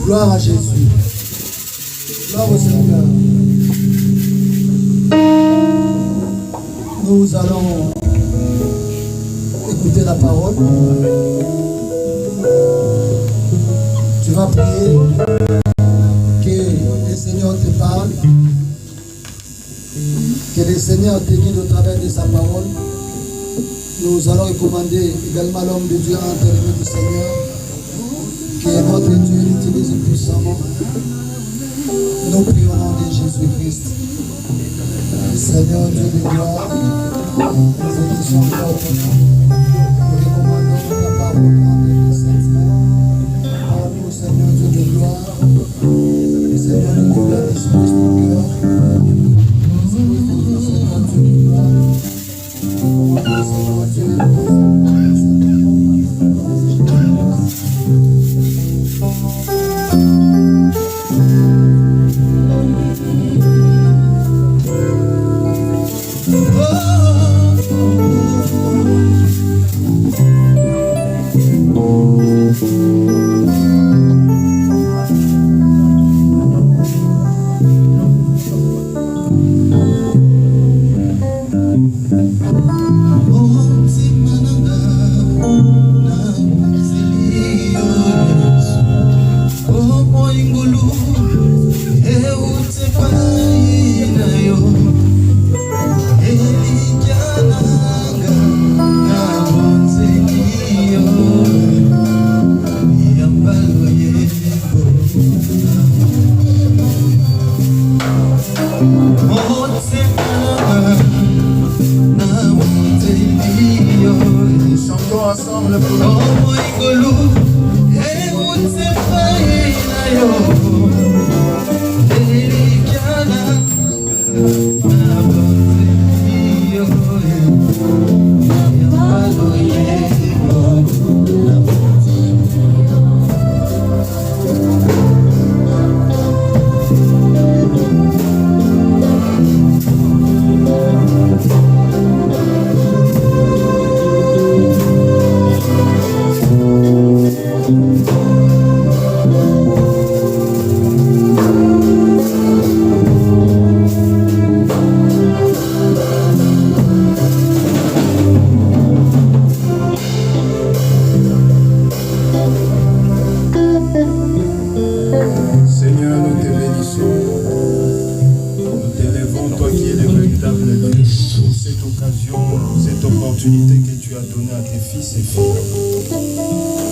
Gloire à Jésus. Gloire au Seigneur. Nous allons écouter la parole. Tu vas prier que le Seigneur te parle, que le Seigneur te guide au travers de sa parole. Nous allons recommander également l'homme de Dieu entre les mains du Seigneur, que notre Dieu l'utilise puissamment. Nous prions au nom de Jésus-Christ. Seigneur Dieu de gloire, nous éditions notre nom. Nous recommandons ta parole entre les saintes mains. Parle-nous, Seigneur Dieu de gloire. Seigneur, nous nous la dispose ton cœur. Seigneur Dieu de gloire. Seigneur Dieu de gloire.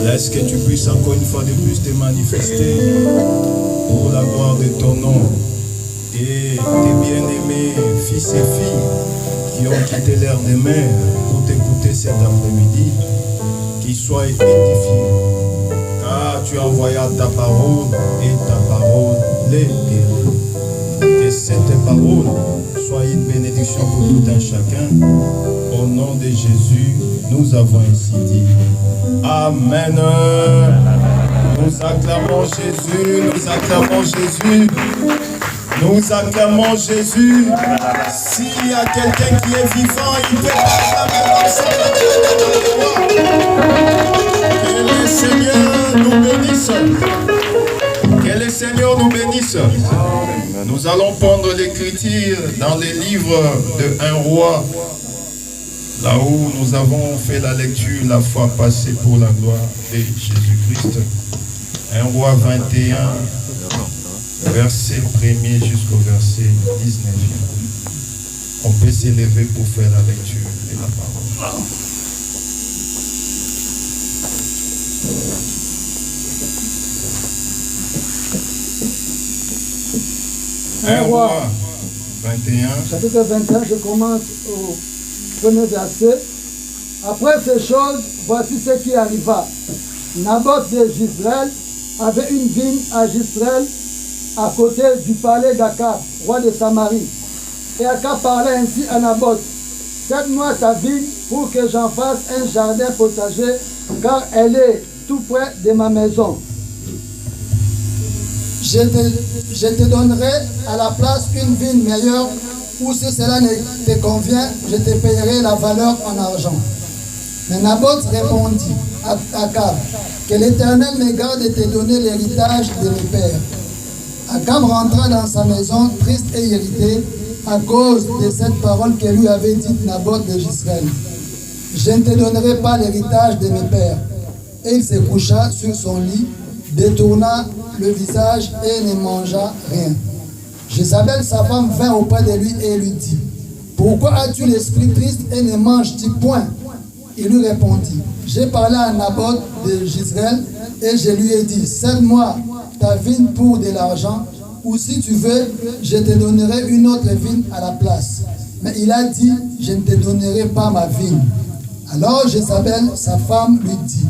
Laisse que tu puisses encore une fois de plus te manifester pour la gloire de ton nom. Et tes bien-aimés fils et filles qui ont quitté l'air des mers pour t'écouter cet après-midi, qu'ils soient édifiés. Car tu as envoyé ta parole et ta parole les guérit. Que cette parole soit une bénédiction pour tout un chacun. Au nom de Jésus, nous avons ainsi dit. Amen. Nous acclamons Jésus, nous acclamons Jésus, nous acclamons Jésus. S'il y a quelqu'un qui est vivant, il peut acclamer l'ensemble de la Que le Seigneur nous bénisse. Que le Seigneur nous bénisse. Nous allons prendre l'écriture dans les livres de 1 roi. Là où nous avons fait la lecture la fois passée pour la gloire de Jésus-Christ. 1 roi 21, verset 1er jusqu'au verset 19. On peut s'élever pour faire la lecture de la parole. 1 roi 21. Chapitre 21, je commence au premier verset. Après ces choses, voici ce qui arriva. Naboth de Jezreel avait une vigne à Jezreel à côté du palais d'Akab, roi de Samarie. Et Akab parlait ainsi à Naboth: cède-moi ta vigne pour que j'en fasse un jardin potager, car elle est tout près de ma maison. Je te donnerai à la place une vigne meilleure, ou si cela ne te convient, je te payerai la valeur en argent. Mais Naboth répondit Akab, que l'Éternel me garde et te donne l'héritage de mes pères. Akab rentra dans sa maison triste et irrité à cause de cette parole que lui avait dite Naboth de Jezreel. Je ne te donnerai pas l'héritage de mes pères. Et il se coucha sur son lit, détourna le visage et ne mangea rien. Jézabel, sa femme, vint auprès de lui et lui dit: pourquoi as-tu l'esprit triste et ne manges-tu point? Il lui répondit: j'ai parlé à Naboth de Jezreel et je lui ai dit: cède-moi ta vigne pour de l'argent, ou si tu veux, je te donnerai une autre vigne à la place. Mais il a dit: je ne te donnerai pas ma vigne. Alors Jézabel, sa femme, lui dit: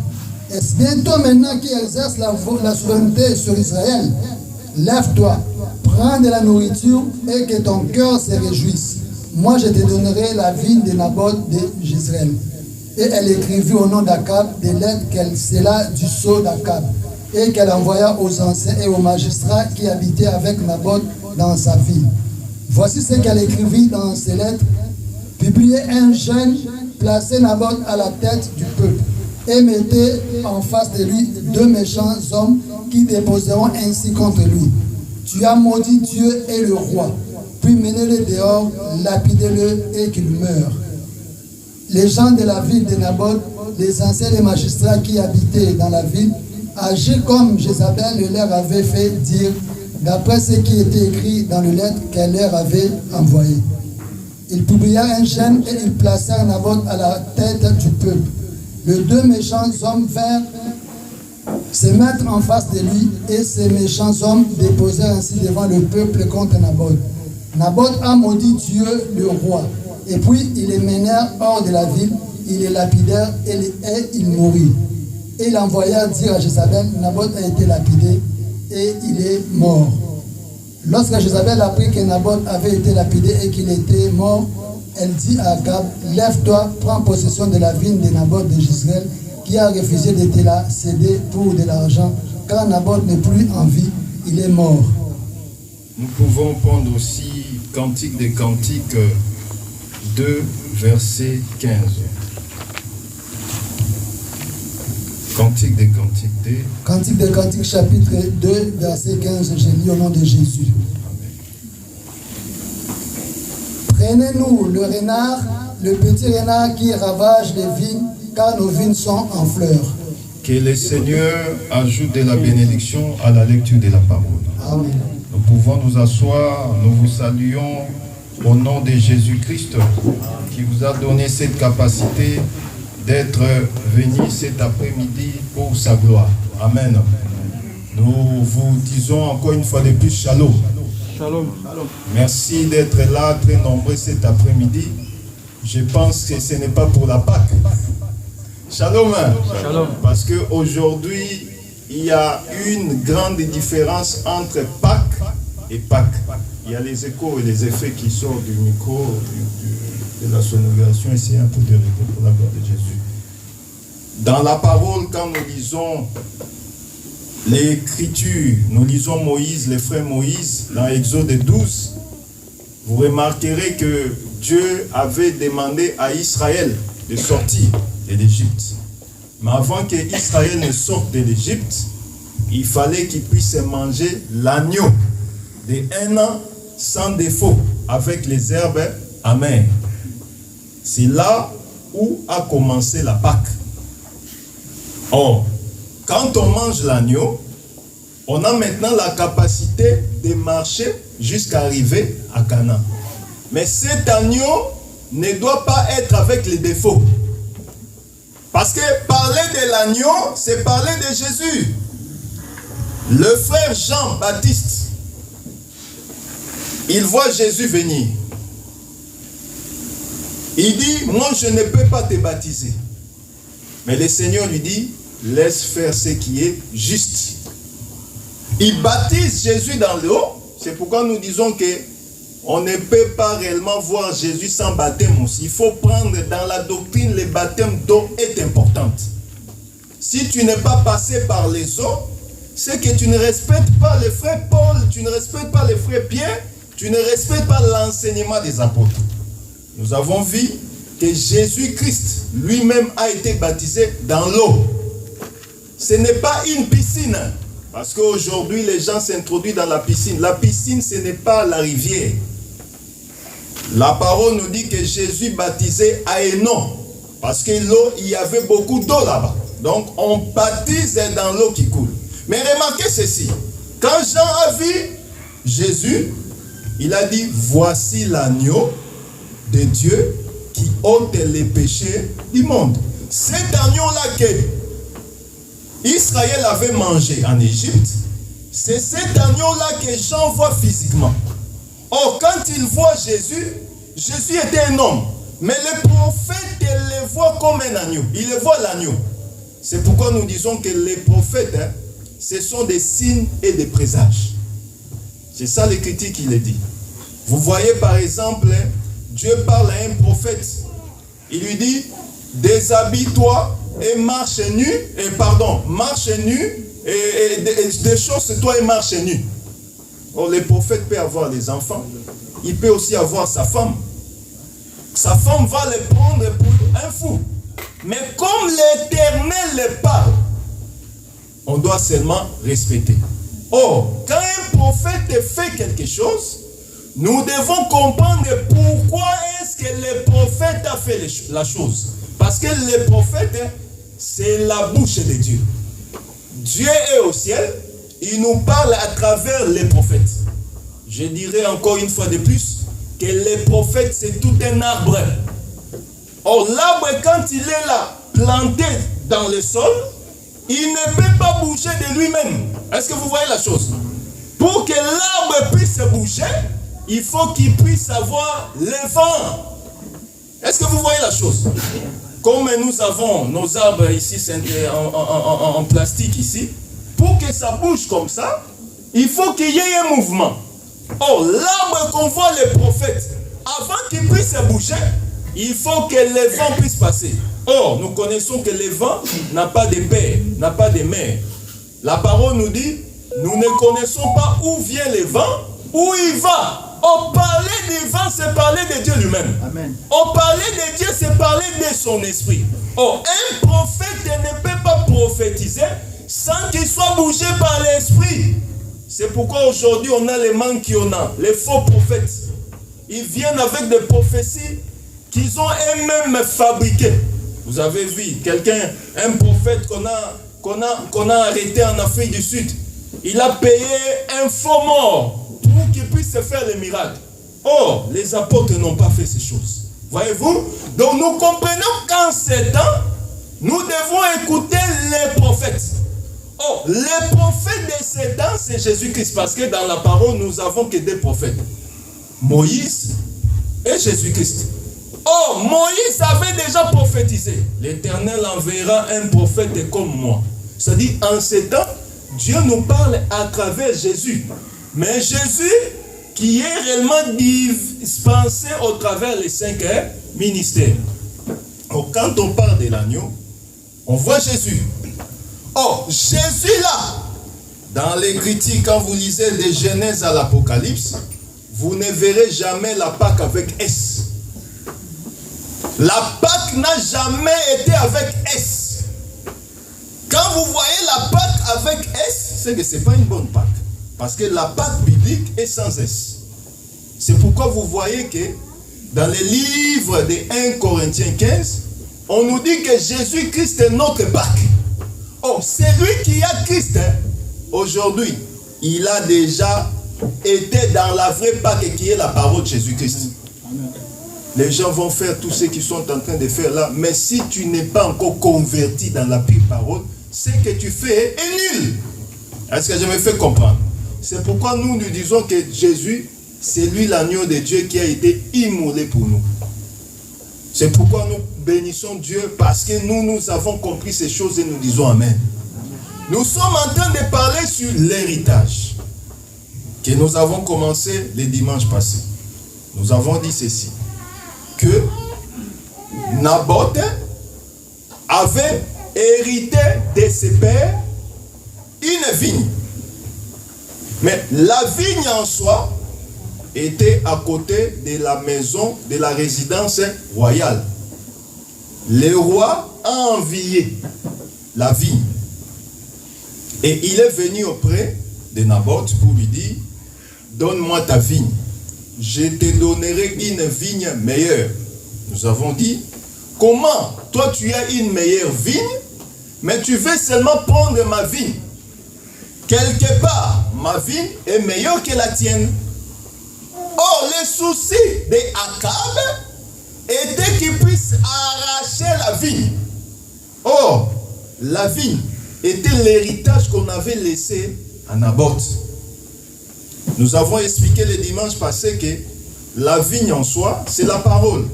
est-ce bien toi maintenant qui exerces la souveraineté sur Israël? Lève-toi, prends de la nourriture et que ton cœur se réjouisse. Moi, je te donnerai la vigne de Naboth de Jezreel. Et elle écrivit au nom d'Akab des lettres qu'elle scella du sceau d'Akab, et qu'elle envoya aux anciens et aux magistrats qui habitaient avec Naboth dans sa ville. Voici ce qu'elle écrivit dans ces lettres: publiez un jeûne, placez Naboth à la tête du peuple, et mettez en face de lui 2 méchants hommes qui déposeront ainsi contre lui: tu as maudit Dieu et le roi. Puis menez-le dehors, lapidez-le et qu'il meure. Les gens de la ville de Naboth, les anciens et les magistrats qui habitaient dans la ville, agirent comme Jézabel leur avait fait dire, d'après ce qui était écrit dans les lettres qu'elle leur avait envoyées. Ils publièrent un jeûne et ils placèrent Naboth à la tête du peuple. Les 2 méchants hommes vinrent se mettre en face de lui, et ces méchants hommes déposèrent ainsi devant le peuple contre Naboth: Naboth a maudit Dieu, le roi. Et puis ils les menèrent hors de la ville, ils les lapidèrent et il mourut. Et il envoya dire à Jézabel: Naboth a été lapidé et il est mort. Lorsque Jézabel apprit que Naboth avait été lapidé et qu'il était mort, elle dit à Akab: lève-toi, prends possession de la vigne de Naboth de Jezreel, qui a refusé de te la céder pour de l'argent, car Naboth n'est plus en vie, il est mort. Nous pouvons prendre aussi Cantique des Cantiques 2, verset 15. Cantique des Cantiques 2. Cantique des Cantiques, chapitre 2, verset 15, j'ai lu au nom de Jésus. Prenez-nous le renard, le petit renard qui ravage les vignes, car nos vignes sont en fleurs. Que le Seigneur ajoute de la bénédiction à la lecture de la parole. Amen. Nous pouvons nous asseoir, nous vous saluons au nom de Jésus-Christ qui vous a donné cette capacité d'être venu cet après-midi pour sa gloire. Amen. Nous vous disons encore une fois de plus shalom. Shalom. Merci d'être là, très nombreux cet après-midi. Je pense que ce n'est pas pour la Pâque. Shalom. Shalom. Parce qu'aujourd'hui, il y a une grande différence entre Pâques et Pâques. Il y a les échos et les effets qui sortent du micro, de la sonorisation. Essayez un peu de répéter pour la gloire de Jésus. Dans la parole, quand nous lisons l'écriture, nous lisons Moïse, les frères Moïse, dans Exode 12, vous remarquerez que Dieu avait demandé à Israël de sortir de l'Égypte. Mais avant que Israël ne sorte de l'Égypte, il fallait qu'il puisse manger l'agneau de 1 an sans défaut, avec les herbes amères. C'est là où a commencé la Pâque. Or, quand on mange l'agneau, on a maintenant la capacité de marcher jusqu'à arriver à Canaan. Mais cet agneau ne doit pas être avec les défauts. Parce que parler de l'agneau, c'est parler de Jésus. Le frère Jean-Baptiste, il voit Jésus venir. Il dit, moi je ne peux pas te baptiser. Mais le Seigneur lui dit, laisse faire ce qui est juste. Il baptise Jésus dans l'eau. C'est pourquoi nous disons que on ne peut pas réellement voir Jésus sans baptême aussi. Il faut prendre dans la doctrine, le baptême d'eau est important. Si tu n'es pas passé par les eaux, c'est que tu ne respectes pas le frère Paul, tu ne respectes pas le frère Pierre, tu ne respectes pas l'enseignement des apôtres. Nous avons vu que Jésus-Christ lui-même a été baptisé dans l'eau. ce n'est pas une piscine. Parce qu'aujourd'hui, les gens s'introduisent dans la piscine. La piscine, ce n'est pas la rivière. La parole nous dit que Jésus baptisait à Hénon. Parce que l'eau, il y avait beaucoup d'eau là-bas. Donc, on baptise dans l'eau qui coule. Mais remarquez ceci. Quand Jean a vu Jésus, il a dit, voici l'agneau de Dieu qui ôte les péchés du monde. Cet agneau-là que Israël avait mangé en Égypte, c'est cet agneau-là que Jean voit physiquement. Or, quand il voit Jésus, Jésus était un homme. Mais le prophète le voit comme un agneau. Il le voit l'agneau. C'est pourquoi nous disons que les prophètes, ce sont des signes et des présages. C'est ça les critiques qu'il le dit. Vous voyez par exemple, Dieu parle à un prophète. Il lui dit, déshabille-toi et marche nu. Marche nu et déchausse-toi et marche nu. Or, le prophète peut avoir des enfants. Il peut aussi avoir sa femme. Sa femme va le prendre pour un fou. Mais comme l'Éternel le parle, on doit seulement respecter. Or, quand un prophète fait quelque chose, nous devons comprendre pourquoi est-ce que le prophète a fait la chose. Parce que le prophète, c'est la bouche de Dieu. Dieu est au ciel, il nous parle à travers les prophètes. Je dirais encore une fois de plus que les prophètes, c'est tout un arbre. Or, l'arbre, quand il est là, planté dans le sol, il ne peut pas bouger de lui-même. Est-ce que vous voyez la chose? Pour que l'arbre puisse bouger, il faut qu'il puisse avoir le vent. Est-ce que vous voyez la chose? Comme nous avons nos arbres ici en plastique ici, pour que ça bouge comme ça, il faut qu'il y ait un mouvement. Or, l'arbre qu'on voit les prophètes, avant qu'il puisse bouger, il faut que le vent puisse passer. Or, nous connaissons que le vent n'a pas de père, n'a pas de mère. La parole nous dit, nous ne connaissons pas où vient le vent, où il va. Au parler du vent, c'est parler de Dieu lui-même. Amen. Au parler de Dieu, c'est parler de son esprit. Or, un prophète ne peut pas prophétiser sans qu'il soit bougé par l'esprit. C'est pourquoi aujourd'hui on a les manques qu'on a, les faux prophètes. Ils viennent avec des prophéties qu'ils ont eux-mêmes fabriquées. Vous avez vu quelqu'un, un prophète qu'on a arrêté en Afrique du Sud. Il a payé un faux mort pour qu'il puisse faire les miracles. Or, les apôtres n'ont pas fait ces choses. Voyez-vous? Donc nous comprenons qu'en ces temps, nous devons écouter les prophètes. Oh, les prophètes de ces temps, c'est Jésus-Christ. Parce que dans la parole, nous avons que deux prophètes. Moïse et Jésus-Christ. Oh, Moïse avait déjà prophétisé. L'Éternel enverra un prophète comme moi. C'est-à-dire, en ces temps, Dieu nous parle à travers Jésus. Mais Jésus, qui est réellement dispensé au travers les 5 ministères. Oh, quand on parle de l'agneau, on voit Jésus. Oh, Jésus là, dans les critiques, quand vous lisez de Genèse à l'Apocalypse, vous ne verrez jamais la Pâque avec S. La Pâque n'a jamais été avec S. Quand vous voyez la Pâque avec S, c'est que ce n'est pas une bonne Pâque. Parce que la Pâque biblique est sans S. C'est pourquoi vous voyez que dans le livre de 1 Corinthiens 15, on nous dit que Jésus-Christ est notre Pâque. Oh, celui qui a Christ, aujourd'hui, il a déjà été dans la vraie Pâque qui est la parole de Jésus-Christ. Les gens vont faire tout ce qu'ils sont en train de faire là, mais si tu n'es pas encore converti dans la pure parole, ce que tu fais est nul. Est-ce que je me fais comprendre? C'est pourquoi nous disons que Jésus, c'est lui l'agneau de Dieu qui a été immolé pour nous. C'est pourquoi nous bénissons Dieu, parce que nous avons compris ces choses et nous disons Amen. Nous sommes en train de parler sur l'héritage que nous avons commencé le dimanche passé. Nous avons dit ceci, que Naboth avait hérité de ses pères une vigne. Mais la vigne en soi était à côté de la maison, de la résidence royale. Le roi a envié la vigne. Et il est venu auprès de Naboth pour lui dire, donne-moi ta vigne, je te donnerai une vigne meilleure. Nous avons dit, comment toi tu as une meilleure vigne, mais tu veux seulement prendre ma vigne? Quelque part, ma vigne est meilleure que la tienne. Or, le souci d'Akab était qu'il puisse arracher la vigne. Or, la vigne était l'héritage qu'on avait laissé à Naboth. Nous avons expliqué le dimanche passé que la vigne en soi, c'est la parole.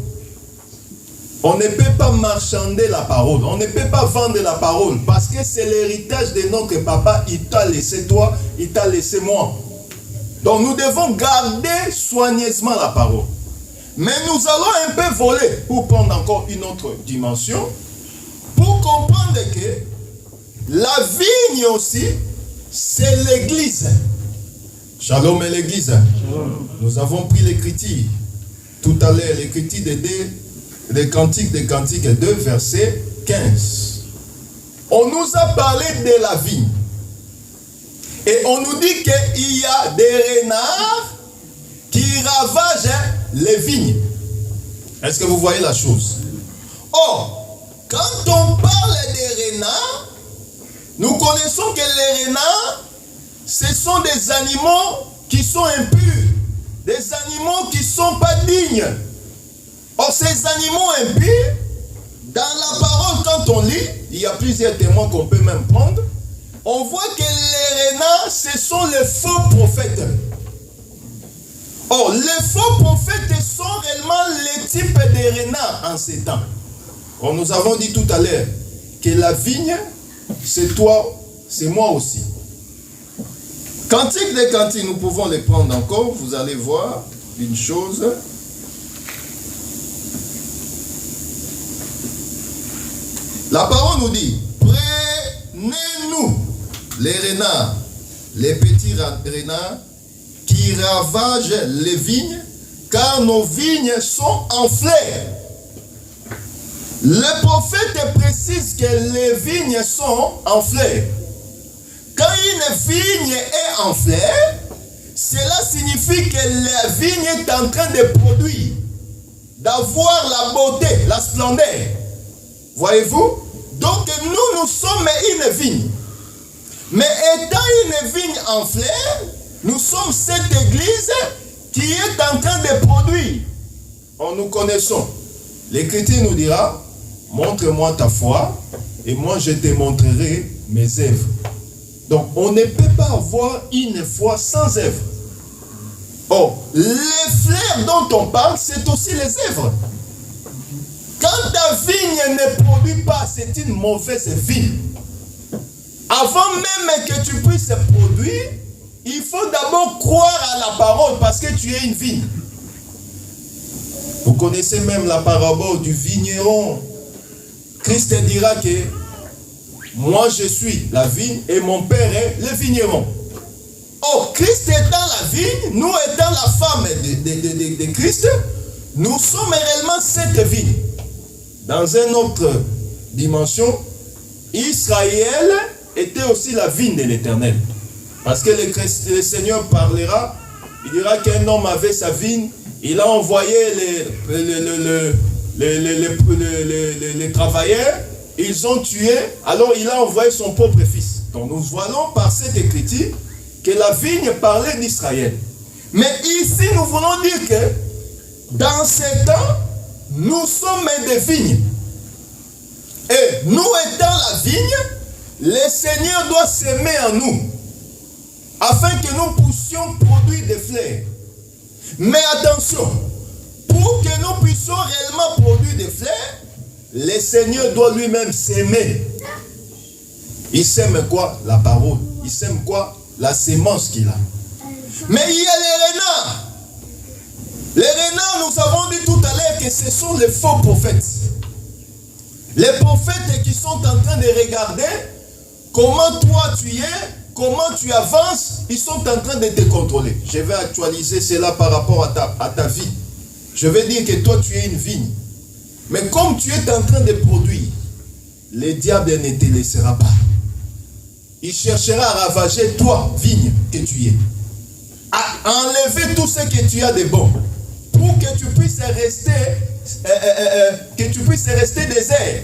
On ne peut pas marchander la parole, on ne peut pas vendre la parole, parce que c'est l'héritage de notre papa. Il t'a laissé toi, il t'a laissé moi. Donc nous devons garder soigneusement la parole. Mais nous allons un peu voler pour prendre encore une autre dimension, pour comprendre que la vigne aussi, c'est l'église. Shalom et l'église. Shalom. Nous avons pris l'écriture tout à l'heure, l'écriture des Cantiques 2, verset 15. On nous a parlé de la vigne. Et on nous dit qu'il y a des renards qui ravagent les vignes. Est-ce que vous voyez la chose? Or, quand on parle des renards, nous connaissons que les renards, ce sont des animaux qui sont impurs, des animaux qui ne sont pas dignes. Or, ces animaux impurs, dans la parole, quand on lit, il y a plusieurs témoins qu'on peut même prendre, on voit que les renards, ce sont les faux prophètes. Or, les faux prophètes sont réellement les types de renards en ces temps. Or, nous avons dit tout à l'heure que la vigne, c'est toi, c'est moi aussi. Cantique des cantiques, nous pouvons les prendre encore. Vous allez voir une chose. La parole nous dit, prenez-nous les renards, les petits renards qui ravagent les vignes, car nos vignes sont en fleurs. Le prophète précise que les vignes sont en fleurs. Quand une vigne est en fleurs, cela signifie que la vigne est en train de produire, d'avoir la beauté, la splendeur. Voyez-vous? Donc nous sommes une vigne. Mais étant une vigne en fleurs, nous sommes cette église qui est en train de produire. Or, nous connaissons. L'Écriture nous dira, montre-moi ta foi et moi je te montrerai mes œuvres. Donc on ne peut pas avoir une foi sans œuvre. Or, les fleurs dont on parle, c'est aussi les œuvres. Quand ta vigne ne produit pas, c'est une mauvaise vigne. Avant même que tu puisses produire, il faut d'abord croire à la parole parce que tu es une vigne. Vous connaissez même la parabole du vigneron. Christ dira que moi je suis la vigne et mon père est le vigneron. Or, Christ étant la vigne, nous étant la femme de Christ, nous sommes réellement cette vigne. Dans une autre dimension, Israël était aussi la vigne de l'Éternel. Parce que le Seigneur parlera, il dira qu'un homme avait sa vigne, il a envoyé les travailleurs, ils ont tué, alors il a envoyé son propre fils. Donc nous voyons par cette écriture que la vigne parlait d'Israël. Mais ici nous voulons dire que dans ces temps, nous sommes des vignes. Et nous étant la vigne, le Seigneur doit s'aimer en nous, afin que nous puissions produire des fleurs. Mais attention, pour que nous puissions réellement produire des fleurs, le Seigneur doit lui-même s'aimer. Il sème quoi? La parole. Il sème quoi? La sémence qu'il a. Mais il y a les renards. Les renards, nous avons dit tout à l'heure que ce sont les faux prophètes. Les prophètes qui sont en train de regarder comment toi tu es, comment tu avances, ils sont en train de te contrôler. Je vais actualiser cela par rapport à ta vie. Je vais dire que toi tu es une vigne. Mais comme tu es en train de produire, le diable ne te laissera pas. il cherchera à ravager toi, vigne que tu es. À enlever tout ce que tu as de bon. Pour que tu puisses rester désert.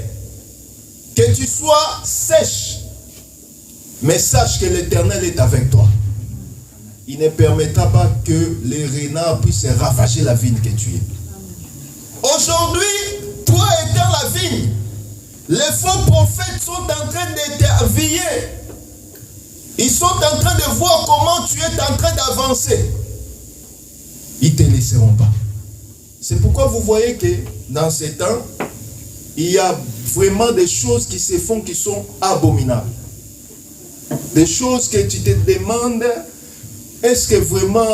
Que tu sois sèche. Mais sache que l'Éternel est avec toi. Il ne permettra pas que les renards puissent ravager la vigne que tu es. Aujourd'hui, toi étant la vigne, les faux prophètes sont en train de t'envier. Ils sont en train de voir comment tu es en train d'avancer. Ils ne te laisseront pas. C'est pourquoi vous voyez que dans ces temps, il y a vraiment des choses qui se font qui sont abominables. Des choses que tu te demandes, est-ce que vraiment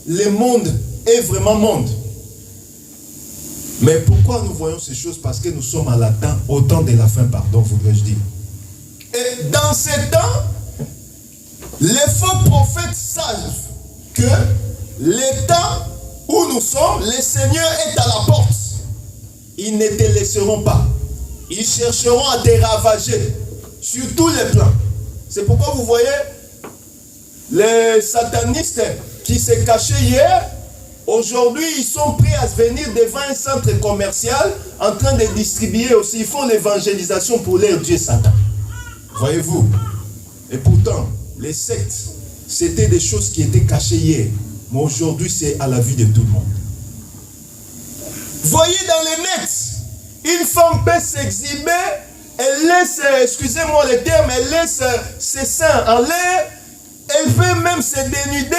le monde est vraiment monde? Mais pourquoi nous voyons ces choses? Parce que nous sommes au temps de la fin, pardon, voudrais-je dire. Et dans ces temps, les faux prophètes savent que le temps où nous sommes, le Seigneur est à la porte. Ils ne te laisseront pas. Ils chercheront à te ravager sur tous les plans. C'est pourquoi vous voyez les satanistes qui se cachaient hier, aujourd'hui ils sont prêts à venir devant un centre commercial en train de distribuer aussi. Ils font l'évangélisation pour leur Dieu Satan. Voyez-vous? Et pourtant, les sectes, c'était des choses qui étaient cachées hier. Mais aujourd'hui, c'est à la vue de tout le monde. Voyez dans les nets, une femme peut s'exhiber, elle laisse, excusez-moi le terme, elle laisse ses seins en l'air, elle peut même se dénuder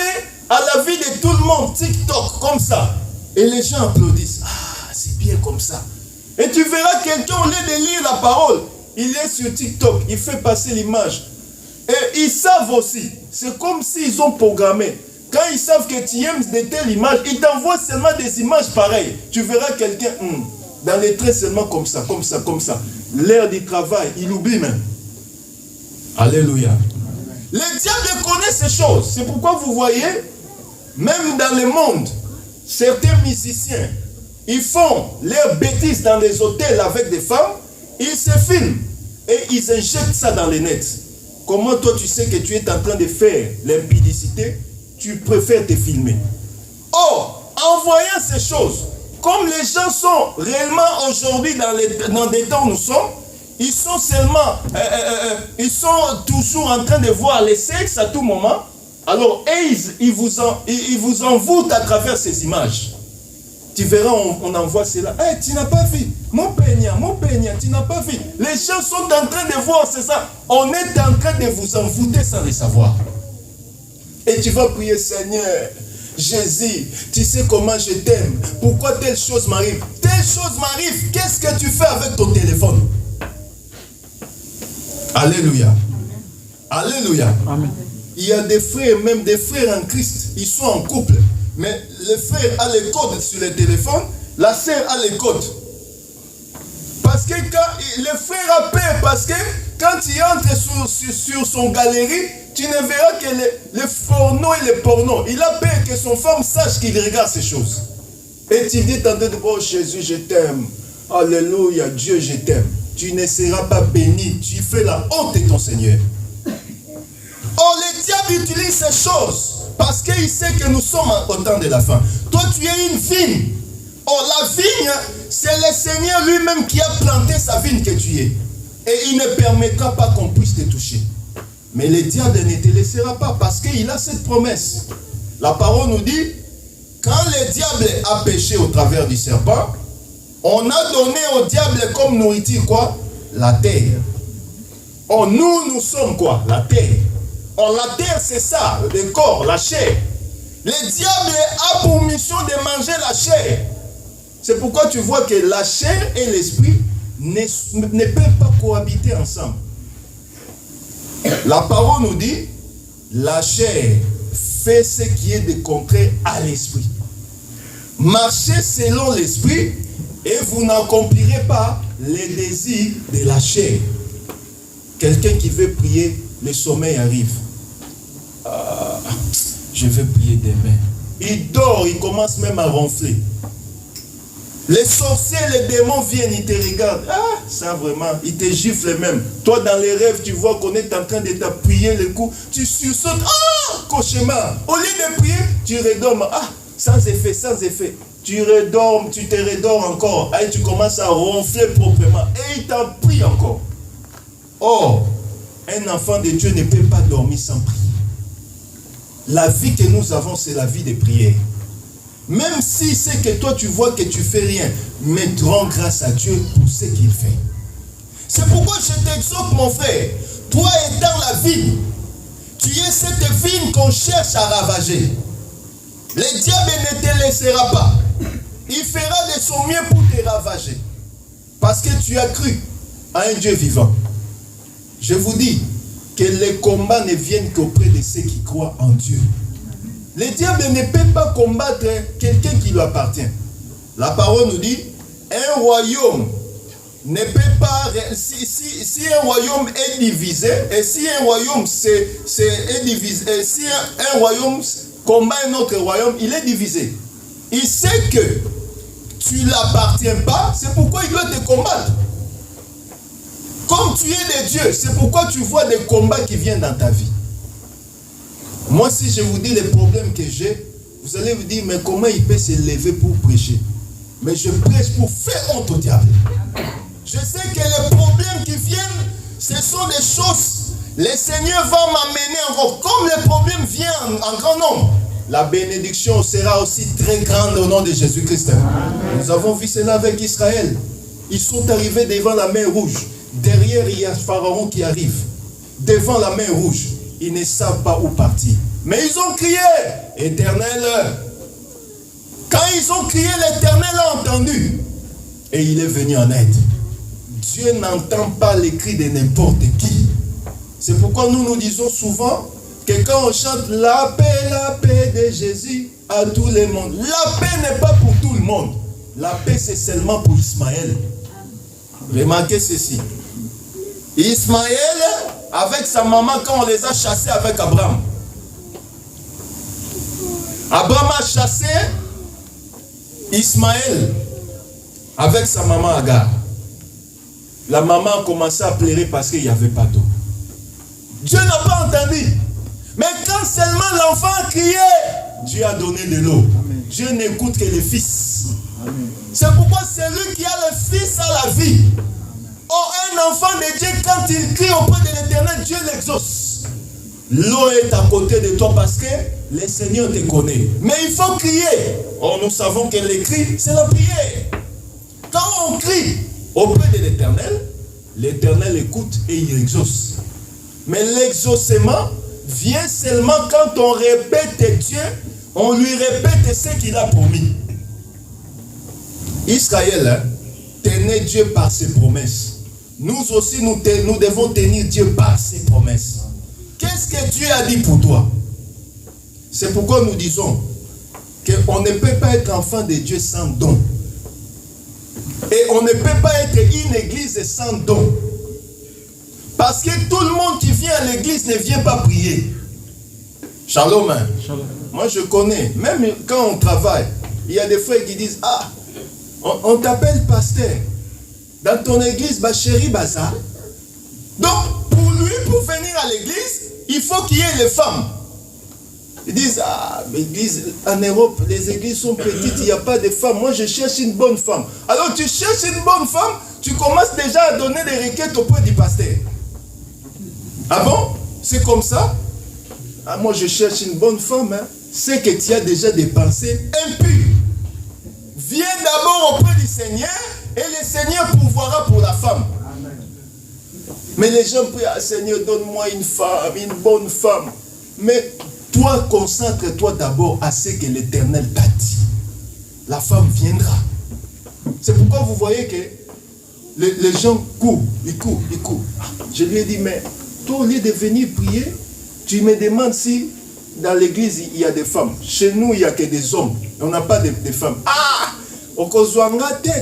à la vue de tout le monde, TikTok, comme ça. Et les gens applaudissent. Ah, c'est bien comme ça. Et tu verras quelqu'un, au lieu de lire la parole, il est sur TikTok, il fait passer l'image. Et ils savent aussi, c'est comme s'ils ont programmé. Quand ils savent que tu aimes de telles images, ils t'envoient seulement des images pareilles. Tu verras quelqu'un dans les traits seulement comme ça, comme ça, comme ça. L'heure du travail, il oublie même. Alléluia. Le diable connaît ces choses. C'est pourquoi vous voyez, même dans le monde, certains musiciens, ils font leurs bêtises dans les hôtels avec des femmes, ils se filment et ils injectent ça dans les nets. Comment toi tu sais que tu es en train de faire l'impudicité? Tu préfères te filmer. Or, en voyant ces choses, comme les gens sont réellement aujourd'hui dans des temps où nous sommes, ils sont seulement, ils sont toujours en train de voir les sexes à tout moment. Alors, ils vous envoûtent à travers ces images. Tu verras, on envoie cela. Hey, tu n'as pas vu. Mon peigna, tu n'as pas vu. Les gens sont en train de voir, c'est ça. On est en train de vous envoûter sans le savoir. Et tu vas prier, Seigneur, Jésus, tu sais comment je t'aime. Pourquoi telle chose m'arrive? Telle chose m'arrive. Qu'est-ce que tu fais avec ton téléphone? Alléluia. Alléluia. Amen. Il y a des frères, même des frères en Christ. Ils sont en couple. Mais le frère a les codes sur le téléphone. La sœur a les codes. Parce que quand le frère a peur, parce que quand il entre sur son galerie, tu ne verras que les pornos et les pornos. Il a peur que son femme sache qu'il regarde ces choses. Et tu dis tantôt, oh Jésus, je t'aime. Alléluia, Dieu, je t'aime. Tu ne seras pas béni. Tu fais la honte de ton Seigneur. Oh, le diable utilise ces choses parce qu'il sait que nous sommes au temps de la fin. Toi, tu es une vigne. Oh, la vigne, c'est le Seigneur lui-même qui a planté sa vigne que tu es. Et il ne permettra pas qu'on puisse te toucher. Mais le diable ne te laissera pas parce qu'il a cette promesse. La parole nous dit, quand le diable a péché au travers du serpent, on a donné au diable comme nourriture quoi? La terre. Oh, nous sommes quoi? La terre. Oh, la terre c'est ça, le corps, la chair. Le diable a pour mission de manger la chair. C'est pourquoi tu vois que la chair et l'esprit ne peuvent pas cohabiter ensemble. La parole nous dit, la chair fait ce qui est de contraire à l'esprit. Marchez selon l'esprit et vous n'accomplirez pas les désirs de la chair. Quelqu'un qui veut prier, le sommeil arrive. Je vais prier demain. Il dort, il commence même à ronfler. Les sorciers, les démons viennent, ils te regardent. Ah, ça vraiment, ils te giflent même. Toi, dans les rêves, tu vois qu'on est en train de t'appuyer le cou. Tu sursautes. Ah, cauchemar. Au lieu de prier, tu redormes. Ah, sans effet, sans effet. Tu redormes, tu te redors encore. Et tu commences à ronfler proprement. Et il t'en prie encore. Or, un enfant de Dieu ne peut pas dormir sans prier. La vie que nous avons, c'est la vie de prière. Même si c'est que toi tu vois que tu fais rien, mais rends grâce à Dieu pour ce qu'il fait. C'est pourquoi je t'exhorte, mon frère, toi étant la vigne, tu es cette vigne qu'on cherche à ravager. Le diable ne te laissera pas. Il fera de son mieux pour te ravager. Parce que tu as cru à un Dieu vivant. Je vous dis que les combats ne viennent qu'auprès de ceux qui croient en Dieu. Le diable ne peut pas combattre quelqu'un qui lui appartient. La parole nous dit, un royaume ne peut pas, si un royaume est divisé, et si un royaume est divisé, et si un royaume combat un autre royaume, il est divisé. Il sait que tu ne l'appartiens pas, c'est pourquoi il doit te combattre. Comme tu es de Dieu, c'est pourquoi tu vois des combats qui viennent dans ta vie. Moi, si je vous dis les problèmes que j'ai, vous allez vous dire, mais comment il peut se lever pour prêcher? Mais je prêche pour faire honte au diable. Je sais que les problèmes qui viennent, ce sont des choses. Le Seigneur va m'amener encore. Comme les problèmes viennent en grand nombre, la bénédiction sera aussi très grande au nom de Jésus-Christ. Nous avons vu cela avec Israël. Ils sont arrivés devant la mer rouge. Derrière, il y a Pharaon qui arrive. Devant la mer rouge. Ils ne savent pas où partir. Mais ils ont crié, Éternel. Quand ils ont crié, l'Éternel a entendu. Et il est venu en aide. Dieu n'entend pas les cris de n'importe qui. C'est pourquoi nous disons souvent que quand on chante la paix de Jésus à tout le monde. La paix n'est pas pour tout le monde. La paix c'est seulement pour Ismaël. Remarquez ceci. Ismaël, avec sa maman, quand on les a chassés avec Abraham. Abraham a chassé Ismaël avec sa maman Agar. La maman a commencé à pleurer parce qu'il n'y avait pas d'eau. Dieu n'a pas entendu. Mais quand seulement l'enfant a crié, Dieu a donné de l'eau. Dieu n'écoute que le fils. C'est pourquoi celui qui a le fils a la vie. Or, un enfant de Dieu, quand il crie auprès de l'Éternel, Dieu l'exauce. L'eau est à côté de toi parce que le Seigneur te connaît. Mais il faut crier. Or, nous savons que le cri, c'est la prière. Quand on crie auprès de l'Éternel, l'Éternel écoute et il exauce. Mais l'exaucement vient seulement quand on répète Dieu, on lui répète ce qu'il a promis. Israël tenait Dieu par ses promesses. Nous aussi, nous devons tenir Dieu par ses promesses. Qu'est-ce que Dieu a dit pour toi? C'est pourquoi nous disons qu'on ne peut pas être enfant de Dieu sans don. Et on ne peut pas être une église sans don. Parce que tout le monde qui vient à l'église ne vient pas prier. Shalom. Shalom. Moi je connais, même quand on travaille, il y a des frères qui disent, ah, on t'appelle pasteur. Dans ton église, chérie Baza. Donc, pour lui, pour venir à l'église, il faut qu'il y ait les femmes. Ils disent, ah, l'église, en Europe, les églises sont petites, il n'y a pas de femmes. Moi, je cherche une bonne femme. Alors, tu cherches une bonne femme, tu commences déjà à donner des requêtes auprès du pasteur. Ah bon? C'est comme ça? Ah, moi, je cherche une bonne femme. Hein. C'est que tu as déjà des pensées impures. Viens d'abord auprès du Seigneur et le Seigneur pourvoira pour la femme. Amen. Mais les gens prient, ah, Seigneur, donne-moi une femme, une bonne femme. Mais toi, concentre-toi d'abord à ce que l'Éternel t'a dit. La femme viendra. C'est pourquoi vous voyez que les gens courent, ils courent. Je lui ai dit, mais toi, au lieu de venir prier, tu me demandes si dans l'église il y a des femmes. Chez nous, il n'y a que des hommes. On n'a pas de femmes. Ah!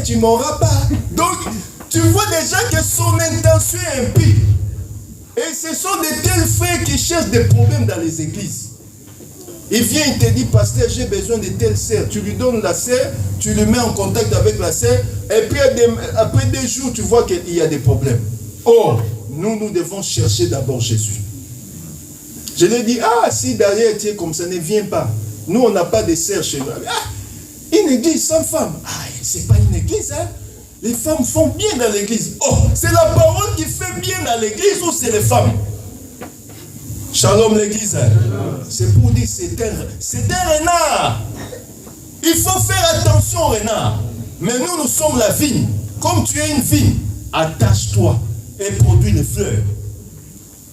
Tu m'auras pas. Donc, tu vois déjà que son intention est impie. Et ce sont de tels frères qui cherchent des problèmes dans les églises. Il vient, il te dit, pasteur, j'ai besoin de telle sœur. Tu lui donnes la sœur, tu le mets en contact avec la sœur, et puis après des jours, tu vois qu'il y a des problèmes. Oh, nous devons chercher d'abord Jésus. Je lui ai dit, si derrière tu es comme ça, ne viens pas. Nous, on n'a pas de sœurs chez nous. Une église sans femmes. C'est pas une église, hein. Les femmes font bien dans l'église. Oh, c'est la parole qui fait bien dans l'église ou c'est les femmes? Shalom l'église. C'est pour dire c'est un renard. Il faut faire attention au renard. Mais nous sommes la vigne. Comme tu es une vigne, attache-toi et produis les fleurs.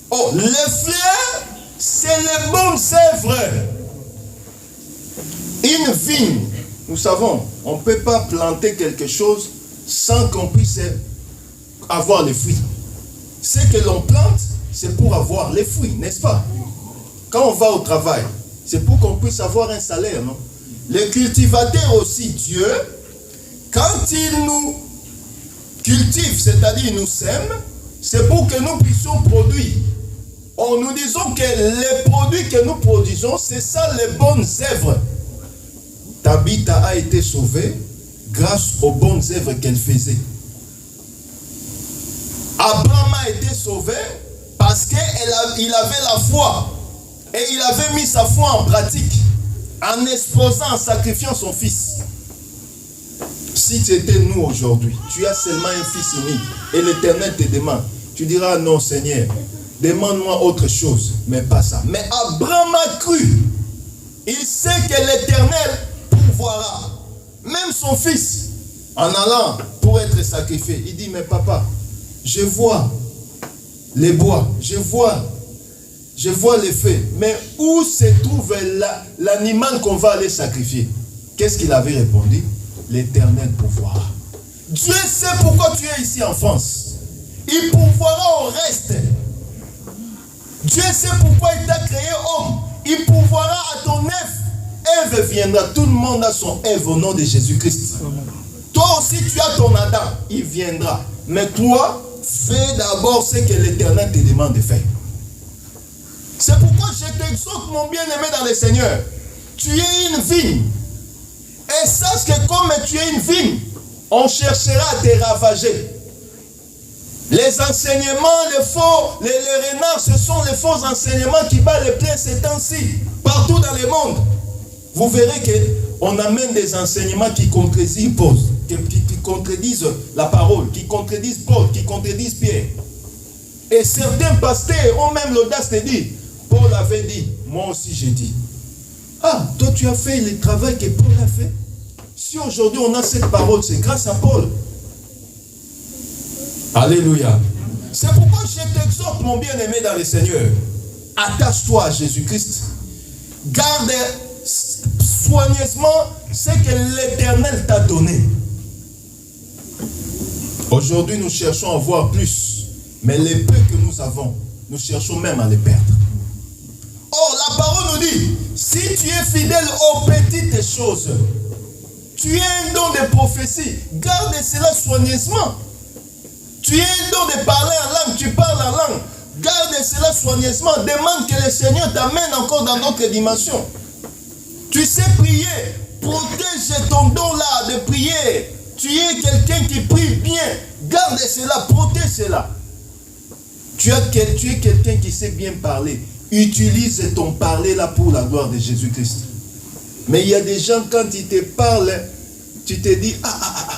Oh, les fleurs, c'est les bonnes œuvres. Une vigne, nous savons, on ne peut pas planter quelque chose sans qu'on puisse avoir les fruits. Ce que l'on plante, c'est pour avoir les fruits, n'est-ce pas? Quand on va au travail, c'est pour qu'on puisse avoir un salaire, non? Les cultivateurs aussi, Dieu, quand il nous cultive, c'est-à-dire il nous sème, c'est pour que nous puissions produire. Or, nous disons que les produits que nous produisons, c'est ça les bonnes œuvres. Tabitha a été sauvée grâce aux bonnes œuvres qu'elle faisait. Abraham a été sauvé parce qu'il avait la foi et il avait mis sa foi en pratique en exposant, en sacrifiant son fils. Si c'était nous aujourd'hui, tu as seulement un fils unique et l'Éternel te demande, tu diras non Seigneur, demande-moi autre chose, mais pas ça. Mais Abraham a cru. Il sait que l'Éternel pourvoira. Même son fils, en allant pour être sacrifié, il dit, mais papa, je vois les bois, je vois les feux, mais où se trouve l'animal qu'on va aller sacrifier? Qu'est-ce qu'il avait répondu? L'Éternel pourvoira. Dieu sait pourquoi tu es ici en France. Il pourvoira au reste. Dieu sait pourquoi il t'a créé homme. Il pourvoira à ton œuvre. Ève viendra. Tout le monde a son Ève au nom de Jésus-Christ. Toi aussi tu as ton Adam. Il viendra. Mais toi, fais d'abord ce que l'Éternel te demande de faire. C'est pourquoi je t'exhorte, mon bien-aimé dans le Seigneur. Tu es une vigne. Et sache que comme tu es une vigne, on cherchera à te ravager. Les enseignements, les renards, ce sont les faux enseignements qui battent les pleins ces temps-ci, partout dans le monde. Vous verrez qu'on amène des enseignements qui contredisent Paul, qui contredisent la parole, qui contredisent Paul, qui contredisent Pierre. Et certains pasteurs ont même l'audace de dire, Paul avait dit, moi aussi j'ai dit. Ah, toi tu as fait le travail que Paul a fait. Si aujourd'hui on a cette parole, c'est grâce à Paul. Alléluia. C'est pourquoi je t'exhorte, mon bien-aimé dans le Seigneur. Attache-toi à Jésus-Christ. Garde soigneusement ce que l'Éternel t'a donné. Aujourd'hui, nous cherchons à avoir plus. Mais les peu que nous avons, nous cherchons même à les perdre. Or, la parole nous dit, si tu es fidèle aux petites choses, tu as un don de prophétie, garde cela soigneusement. Tu as un don de parler en langue, tu parles en langue, garde cela soigneusement. Demande que le Seigneur t'amène encore dans d'autres dimensions. Tu sais prier, protège ton don là de prier. Tu es quelqu'un qui prie bien, garde cela, protège cela. Tu es quelqu'un qui sait bien parler. Utilise ton parler là pour la gloire de Jésus-Christ. Mais il y a des gens, quand ils te parlent, tu te dis,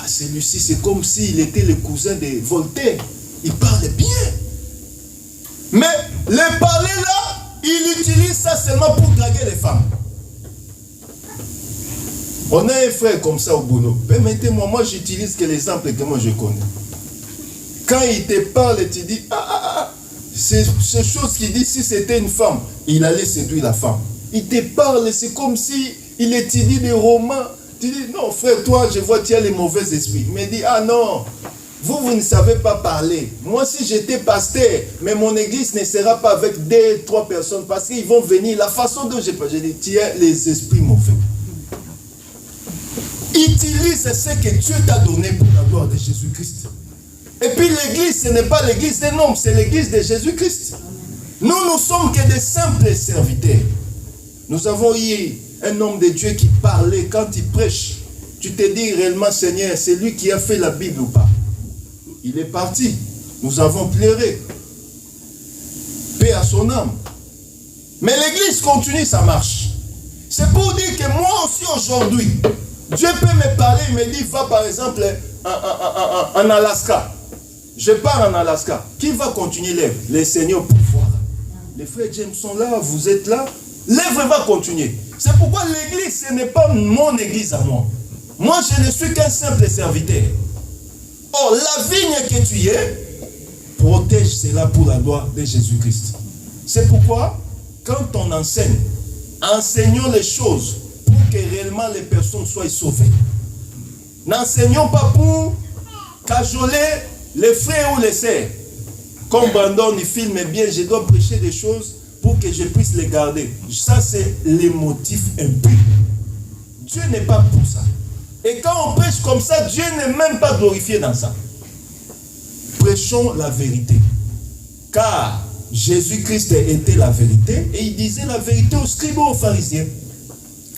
celui-ci, c'est comme s'il était le cousin de Voltaire. Il parle bien. Mais le parler là, il utilise ça seulement pour draguer les femmes. On a un frère comme ça au boulot. Permettez-moi, moi j'utilise que l'exemple que moi je connais. Quand il te parle, tu dis, c'est chose qu'il dit, si c'était une femme, il allait séduire la femme. Il te parle, c'est comme si il étudie des romans. Tu dis, non frère, toi, je vois, tu as les mauvais esprits. Il me dit, non, vous ne savez pas parler. Moi, si j'étais pasteur, mais mon église ne sera pas avec 2-3 personnes, parce qu'ils vont venir, la façon dont je dis, tu as les esprits mauvais. Utilise ce que Dieu t'a donné pour la gloire de Jésus-Christ. Et puis l'église, ce n'est pas l'église des hommes, c'est l'église de Jésus-Christ. Nous ne sommes que des simples serviteurs. Nous avons eu un homme de Dieu qui parlait quand il prêche. Tu te dis réellement, Seigneur, c'est lui qui a fait la Bible ou pas? Il est parti. Nous avons pleuré. Paix à son âme. Mais l'église continue sa marche. C'est pour dire que moi aussi aujourd'hui, Dieu peut me parler, il me dit, va par exemple en Alaska. Je pars en Alaska. Qui va continuer l'œuvre? Les seigneurs pour voir. Les frères James sont là, vous êtes là. L'œuvre va continuer. C'est pourquoi l'église, ce n'est pas mon église à moi. Moi, je ne suis qu'un simple serviteur. Or, la vigne que tu es, protège cela pour la gloire de Jésus-Christ. C'est pourquoi, quand on enseigne, enseignons les choses pour que réellement les personnes soient sauvées. N'enseignons pas pour cajoler les frères ou les sœurs. Comme Brandon, il filme bien, je dois prêcher des choses pour que je puisse les garder. Ça, c'est les motifs impurs. Dieu n'est pas pour ça. Et quand on prêche comme ça, Dieu n'est même pas glorifié dans ça. Prêchons la vérité. Car Jésus-Christ était la vérité et il disait la vérité aux scribes et aux pharisiens.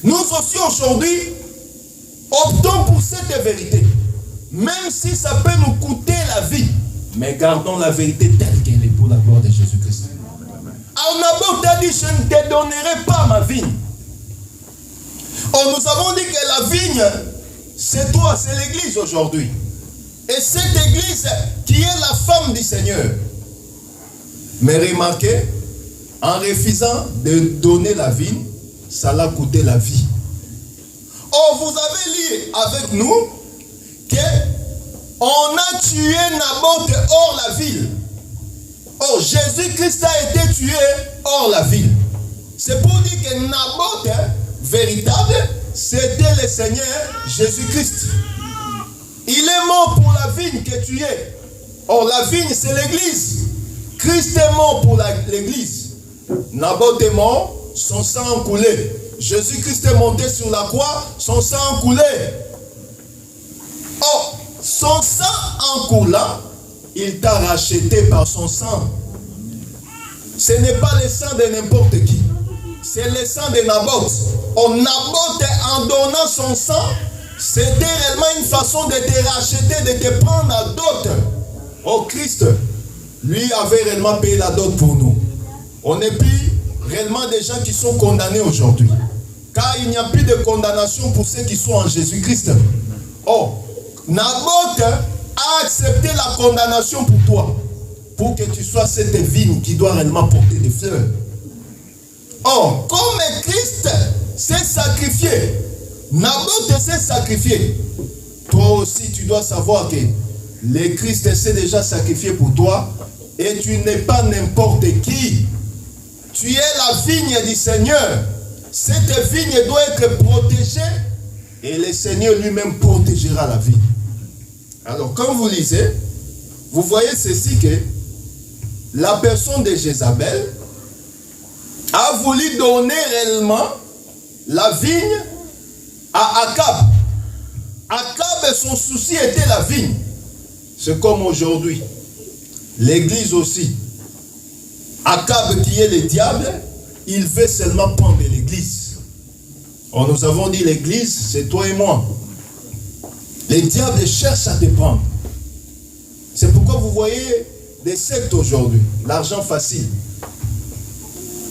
Nous aussi aujourd'hui, optons pour cette vérité. Même si ça peut nous coûter la vie. Mais gardons la vérité telle qu'elle est pour la gloire de Jésus-Christ. Naboth t'a dit, je ne te donnerai pas ma vigne. Or, nous avons dit que la vigne, c'est toi, c'est l'église aujourd'hui. Et cette église qui est la femme du Seigneur. Mais remarquez, en refusant de donner la vigne, ça l'a coûté la vie. Or, vous avez lu avec nous que on a tué Naboth hors la ville. Or, Jésus-Christ a été tué hors la ville. C'est pour dire que Naboth, véritable, c'était le Seigneur Jésus-Christ. Il est mort pour la vigne que tu es. Or, la vigne, c'est l'église. Christ est mort pour l'église. Naboth est mort, son sang a coulé. Jésus-Christ est monté sur la croix, son sang a coulé. Or, son sang en coulant, il t'a racheté par son sang. Ce n'est pas le sang de n'importe qui. C'est le sang de Naboth. Or, Naboth, en donnant son sang, c'était réellement une façon de te racheter, de te prendre à dot. Oh, Christ, lui avait réellement payé la dot pour nous. On n'est plus réellement des gens qui sont condamnés aujourd'hui. Car il n'y a plus de condamnation pour ceux qui sont en Jésus-Christ. Oh, Naboth a accepté la condamnation pour toi. Pour que tu sois cette vigne qui doit réellement porter des fleurs. Or, comme Christ s'est sacrifié, Naboth s'est sacrifié. Toi aussi, tu dois savoir que le Christ s'est déjà sacrifié pour toi. Et tu n'es pas n'importe qui. Tu es la vigne du Seigneur. Cette vigne doit être protégée. Et le Seigneur lui-même protégera la vigne. Alors, quand vous lisez, vous voyez ceci que la personne de Jézabel a voulu donner réellement la vigne à Akab. Akab, son souci était la vigne. C'est comme aujourd'hui. L'église aussi. Akab qui est le diable, il veut seulement prendre l'église. Or, nous avons dit l'église, c'est toi et moi. Les diables cherchent à te prendre. C'est pourquoi vous voyez des sectes aujourd'hui. L'argent facile.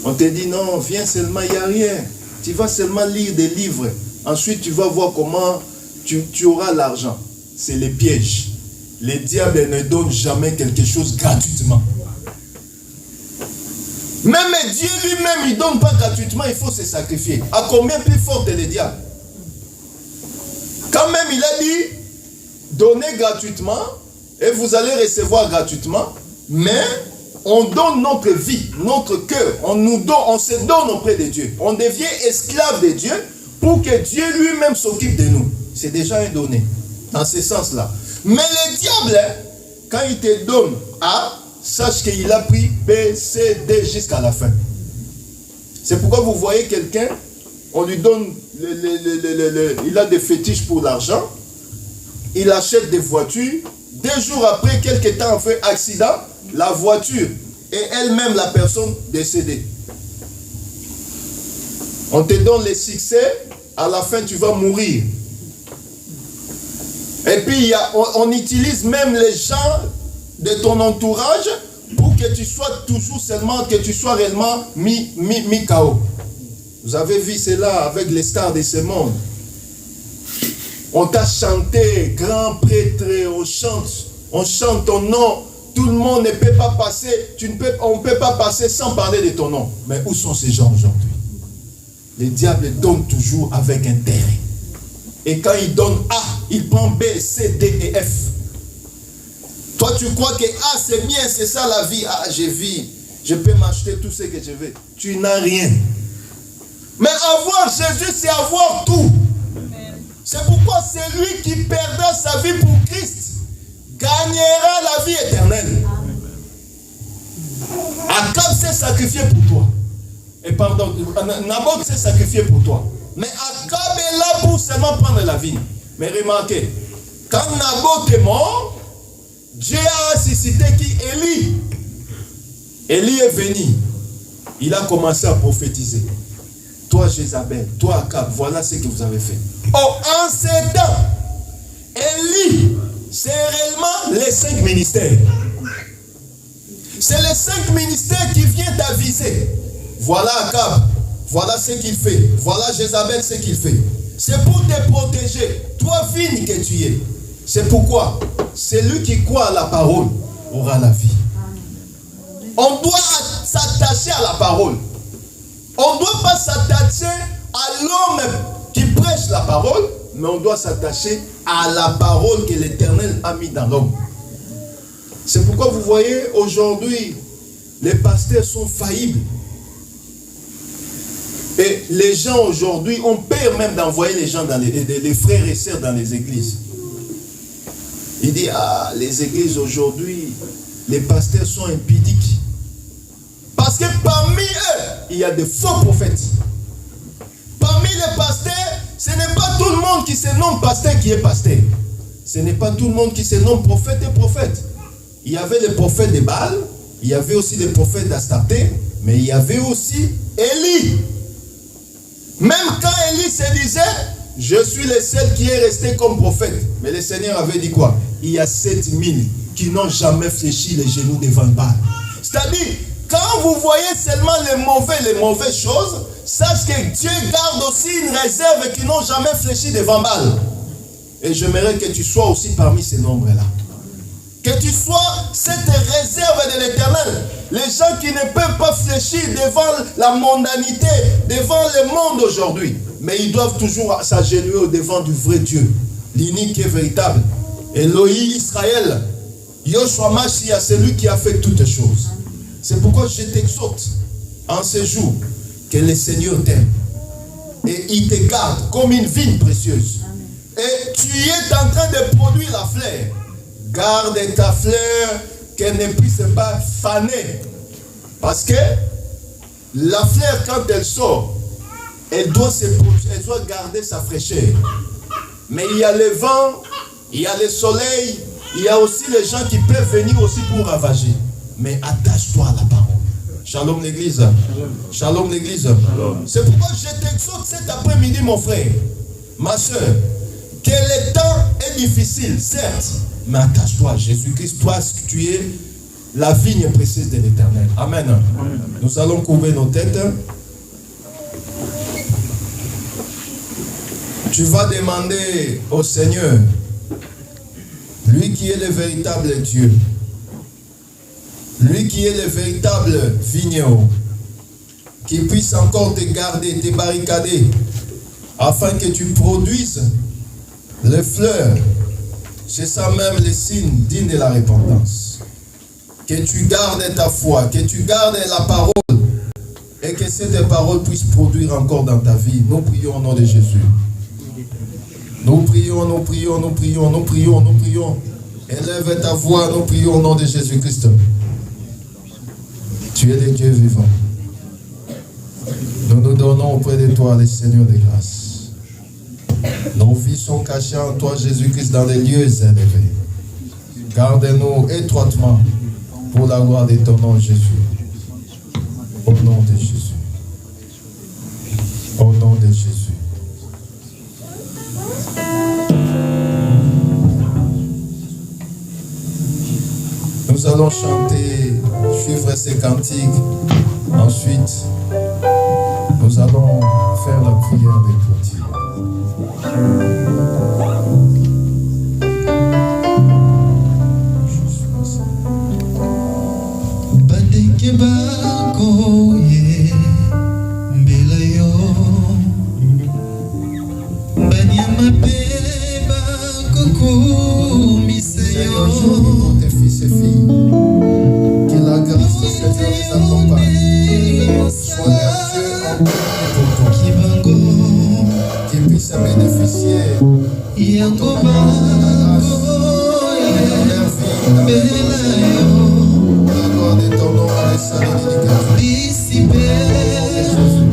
On te dit non, viens seulement, il n'y a rien. Tu vas seulement lire des livres. Ensuite, tu vas voir comment tu auras l'argent. C'est les pièges. Les diables ne donnent jamais quelque chose gratuitement. Même Dieu lui-même, il ne donne pas gratuitement, il faut se sacrifier. À combien plus fort est le diable? Quand même, il a dit, donnez gratuitement et vous allez recevoir gratuitement, mais on donne notre vie, notre cœur, on se donne auprès de Dieu. On devient esclave de Dieu pour que Dieu lui-même s'occupe de nous. C'est déjà un donné, dans ce sens-là. Mais le diable, quand il te donne A, sache qu'il a pris B, C, D jusqu'à la fin. C'est pourquoi vous voyez quelqu'un, on lui donne, il a des fétiches pour l'argent, il achète des voitures, 2 jours après, quelques temps, on fait accident, la voiture et elle-même la personne décédée. On te donne les succès, à la fin tu vas mourir. Et puis on utilise même les gens de ton entourage pour que tu sois toujours seulement, que tu sois réellement mis KO. Vous avez vu cela avec les stars de ce monde. On t'a chanté, grand prêtre, on chante ton nom. Tout le monde ne peut pas passer, on ne peut pas passer sans parler de ton nom. Mais où sont ces gens aujourd'hui? Le diable donne toujours avec intérêt. Et quand il donne A, il prend B, C, D et F. Toi, tu crois que A, c'est bien, c'est ça la vie. Ah, j'ai vu, je peux m'acheter tout ce que je veux. Tu n'as rien. Mais avoir Jésus, c'est avoir tout. C'est pourquoi celui qui perdra sa vie pour Christ gagnera la vie éternelle. Akab s'est sacrifié pour toi. Et pardon, Naboth s'est sacrifié pour toi. Mais Akab est là pour seulement prendre la vie. Mais remarquez, quand Naboth est mort, Dieu a ressuscité qui? Élie. Élie est venu. Il a commencé à prophétiser. Toi, Jézabel, toi, Akab, voilà ce que vous avez fait. Oh, en ces temps, Élie, c'est réellement les 5 ministères. C'est les 5 ministères qui viennent t'aviser. Voilà Akab, voilà ce qu'il fait. Voilà Jézabel, ce qu'il fait. C'est pour te protéger. Toi, fille que tu es. C'est pourquoi celui qui croit à la parole aura la vie. On doit s'attacher à la parole. On ne doit pas s'attacher à l'homme qui prêche la parole, mais on doit s'attacher à la parole que l'Éternel a mis dans l'homme. C'est pourquoi vous voyez aujourd'hui, les pasteurs sont faillibles. Et les gens aujourd'hui ont peur même d'envoyer les gens, les frères et sœurs dans les églises. Il dit, ah, les églises aujourd'hui, les pasteurs sont impudiques. Parce que parmi eux, il y a des faux prophètes. Parmi les pasteurs, ce n'est pas tout le monde qui se nomme pasteur qui est pasteur. Ce n'est pas tout le monde qui se nomme prophète et prophète. Il y avait les prophètes de Baal, il y avait aussi les prophètes d'Astarté, mais il y avait aussi Élie. Même quand Élie se disait, je suis le seul qui est resté comme prophète. Mais le Seigneur avait dit quoi? Il y a 7000 qui n'ont jamais fléchi les genoux devant Baal. C'est-à-dire, quand vous voyez seulement les mauvaises choses, sache que Dieu garde aussi une réserve qui n'ont jamais fléchi devant Baal. Et j'aimerais que tu sois aussi parmi ces nombres-là. Que tu sois cette réserve de l'Éternel. Les gens qui ne peuvent pas fléchir devant la mondanité, devant le monde aujourd'hui. Mais ils doivent toujours s'agenouiller au devant du vrai Dieu. L'unique et véritable. Elohim Israël. Yoshua Mashiach, celui qui a fait toutes choses. C'est pourquoi je t'exhorte en ce jour que le Seigneur t'aime. Et il te garde comme une vigne précieuse. Et tu es en train de produire la fleur. Garde ta fleur, qu'elle ne puisse pas faner. Parce que la fleur, quand elle sort, elle doit garder sa fraîcheur. Mais il y a le vent, il y a le soleil, il y a aussi les gens qui peuvent venir aussi pour ravager. Mais attache-toi à la parole. Shalom l'église. Shalom l'église. C'est pourquoi je t'exhorte cet après-midi, mon frère, ma soeur, que le temps est difficile, certes, mais attache-toi à Jésus-Christ, toi, tu es la vigne précieuse de l'Éternel. Amen. Amen. Nous allons courber nos têtes. Tu vas demander au Seigneur, lui qui est le véritable Dieu, lui qui est le véritable vigneron, qui puisse encore te garder, te barricader, afin que tu produises les fleurs. C'est ça même le signe digne de la repentance. Que tu gardes ta foi, que tu gardes la parole, et que cette parole puisse produire encore dans ta vie. Nous prions au nom de Jésus. Nous prions, nous prions, nous prions, nous prions, nous prions. Élève ta voix, nous prions au nom de Jésus-Christ. Tu es le Dieu vivant. Nous nous donnons auprès de toi, le Seigneur des grâces. Nos vies sont cachées en toi, Jésus-Christ, dans les lieux élevés. Garde-nous étroitement pour la gloire de ton nom, Jésus. Au nom de Jésus. Au Jésus. Nous allons chanter, suivre ces cantiques. Ensuite, nous allons faire la prière des petits. Seigneur, tes fils et filles, que la grâce du Seigneur les accompagne, soit vertueux en tout et pour tout, qu'ils puissent bénéficier de ton amour, de ta grâce, dans leur vie, la gloire de ton nom, les saints et Jésus.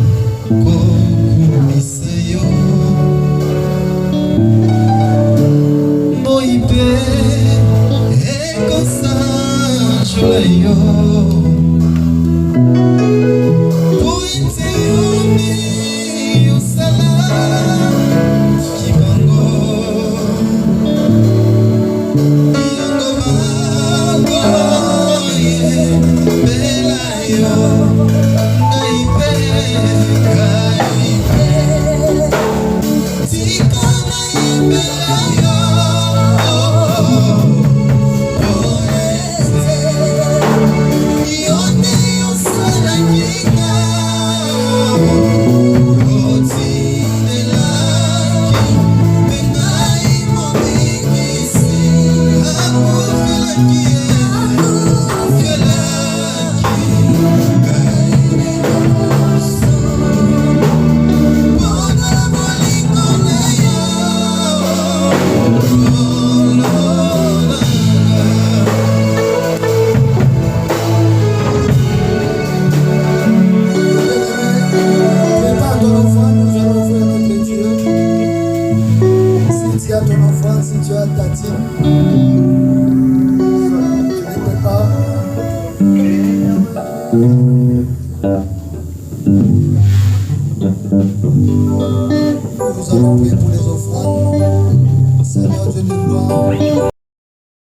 Nous allons prier pour les offrandes.